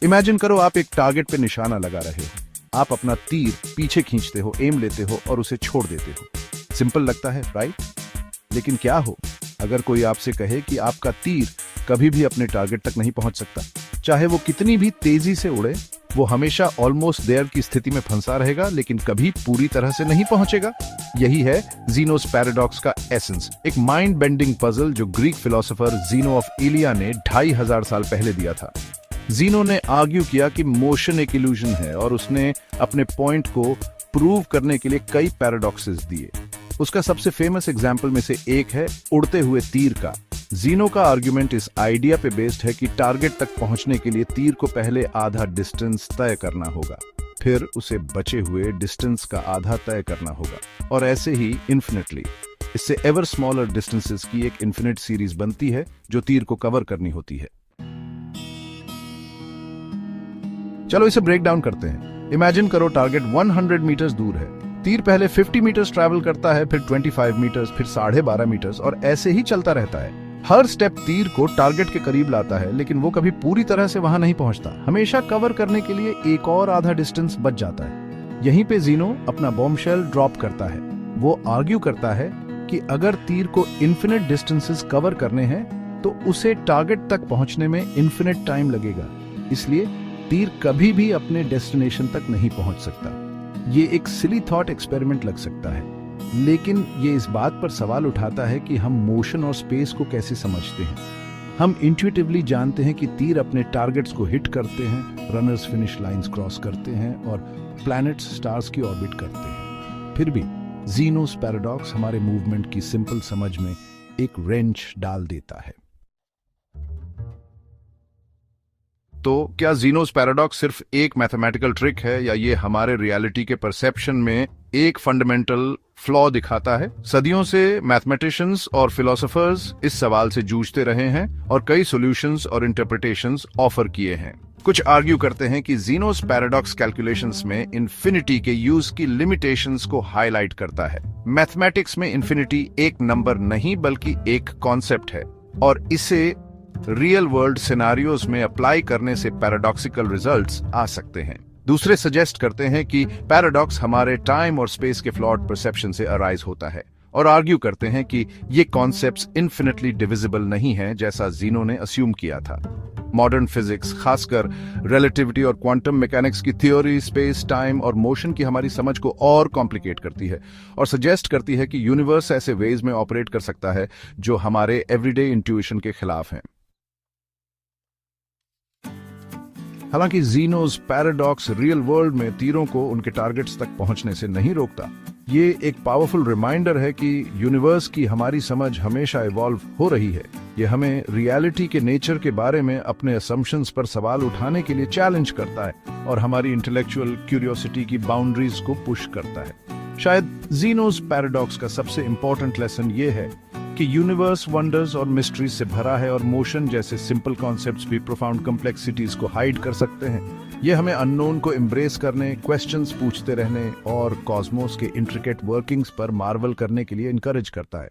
Imagine करो आप एक टारगेट पे निशाना लगा रहे हो। आप अपना तीर पीछे खींचते हो, एम लेते हो और उसे छोड़ देते हो। सिंपल लगता है, राइट? लेकिन क्या हो अगर कोई आपसे कहे कि आपका तीर कभी भी अपने टारगेट तक नहीं पहुंच सकता? चाहे वो कितनी भी तेजी से उड़े, वो हमेशा ऑलमोस्ट देयर की स्थिति में फंसा रहेगा, लेकिन कभी पूरी तरह से नहीं पहुंचेगा। यही है ज़ीनोस पैराडॉक्स का एसेंस, एक माइंड बेंडिंग पजल जो ग्रीक फिलोसोफर ज़ीनो ऑफ इलिया ने 2500 साल पहले दिया था। ज़ीनो ने आर्ग्यू किया कि मोशन एक इल्यूजन है और उसने अपने पॉइंट को प्रूव करने के लिए कई पैराडॉक्सेस दिए। उसका सबसे फेमस एग्जाम्पल में से एक है उड़ते हुए तीर का। ज़ीनो का आर्ग्यूमेंट इस आइडिया पे बेस्ड है कि टारगेट तक पहुंचने के लिए तीर को पहले आधा डिस्टेंस तय करना होगा, फिर उसे बचे हुए डिस्टेंस का आधा तय करना होगा, और ऐसे ही इन्फिनिटली। इससे एवर स्मॉलर डिस्टेंसेस की एक इन्फिनिट सीरीज बनती है जो तीर को कवर करनी होती है। चलो इसे ब्रेक डाउन करते हैं। इमेजिन करो टारगेट 100 मीटर्स दूर है। तीर पहले 50 मीटर्स ट्रैवल करता है, फिर 25 मीटर्स, फिर 12.5 मीटर्स, और ऐसे ही चलता रहता है। हर स्टेप तीर को टारगेट के करीब लाता है, लेकिन वो कभी पूरी तरह से वहां नहीं पहुंचता। हमेशा कवर करने के लिए एक और आधा डिस्टेंस बच जाता है। यहीं पे ज़ीनो अपना बॉम्बशेल ड्रॉप करता है। वो आर्ग्यू करता है कि अगर तीर को इन्फिनिट डिस्टेंसेस कवर करने हैं तो उसे टारगेट तक पहुंचने में इन्फिनिट टाइम लगेगा, इसलिए तीर कभी भी अपने डेस्टिनेशन तक नहीं पहुंच सकता। ये एक सिली थॉट एक्सपेरिमेंट लग सकता है, लेकिन ये इस बात पर सवाल उठाता है कि हम मोशन और स्पेस को कैसे समझते हैं। हम इंट्यूटिवली जानते हैं कि तीर अपने टारगेट्स को हिट करते हैं, रनर्स फिनिश लाइंस क्रॉस करते हैं और प्लैनेट्स स्टार्स की ऑर्बिट करते हैं। फिर भी ज़ीनोस पैराडॉक्स हमारे मूवमेंट की सिंपल समझ में एक रेंच डाल देता है। तो क्या ज़ीनोस पैराडॉक्स सिर्फ एक मैथमेटिकल ट्रिक है, या ये हमारे रियलिटी के परसेप्शन में एक फंडामेंटल फ्लॉ दिखाता है? सदियों से मैथमेटिशियंस और फिलोसोफर्स इस सवाल से जूझते रहे हैं और कई सॉल्यूशंस और इंटरप्रिटेशंस ऑफर किए हैं। कुछ आर्ग्यू करते हैं कि ज़ीनोस पैराडॉक्स कैलकुलेशंस में इन्फिनिटी के यूज की लिमिटेशंस को हाईलाइट करता है। मैथमेटिक्स में इन्फिनिटी एक नंबर नहीं बल्कि एक कॉन्सेप्ट है, और इसे रियल वर्ल्ड सिनेरियोज में अप्लाई करने से पैराडॉक्सिकल रिजल्ट्स आ सकते हैं। दूसरे सजेस्ट करते हैं कि पैराडॉक्स हमारे टाइम और स्पेस के फ्लॉड परसेप्शन से अराइज होता है, और आर्ग्यू करते हैं कि ये कॉन्सेप्ट्स इन्फिनिटली डिविजिबल नहीं हैं जैसा ज़ीनो ने अस्यूम किया था। मॉडर्न फिजिक्स, खासकर रिलेटिविटी और क्वांटम मैकेनिक्स की थ्योरी, स्पेस, टाइम और मोशन की हमारी समझ को और कॉम्प्लिकेट करती है और सजेस्ट करती है कि यूनिवर्स ऐसे वेज में ऑपरेट कर सकता है जो हमारे एवरीडे इंट्यूशन के खिलाफ हैं। हालांकि ज़ीनोस पैराडॉक्स रियल वर्ल्ड में तीरों को उनके टारगेट्स तक पहुंचने से नहीं रोकता, ये एक पावरफुल रिमाइंडर है कि यूनिवर्स की हमारी समझ हमेशा इवॉल्व हो रही है। ये हमें रियलिटी के नेचर के बारे में अपने असम्पशंस पर सवाल उठाने के लिए चैलेंज करता है और हमारी इंटेलेक्चुअल क्यूरियोसिटी की बाउंड्रीज को पुश करता है। शायद ज़ीनोस पैराडॉक्स का सबसे इंपॉर्टेंट लेसन ये है कि यूनिवर्स वंडर्स और मिस्ट्रीज से भरा है, और मोशन जैसे सिंपल कॉन्सेप्ट्स भी प्रोफाउंड कॉम्प्लेक्सिटीज को हाइड कर सकते हैं। ये हमें अननोन को एम्ब्रेस करने, क्वेश्चंस पूछते रहने और कॉस्मोस के इंट्रिकेट वर्किंग्स पर मार्वल करने के लिए इनकरेज करता है।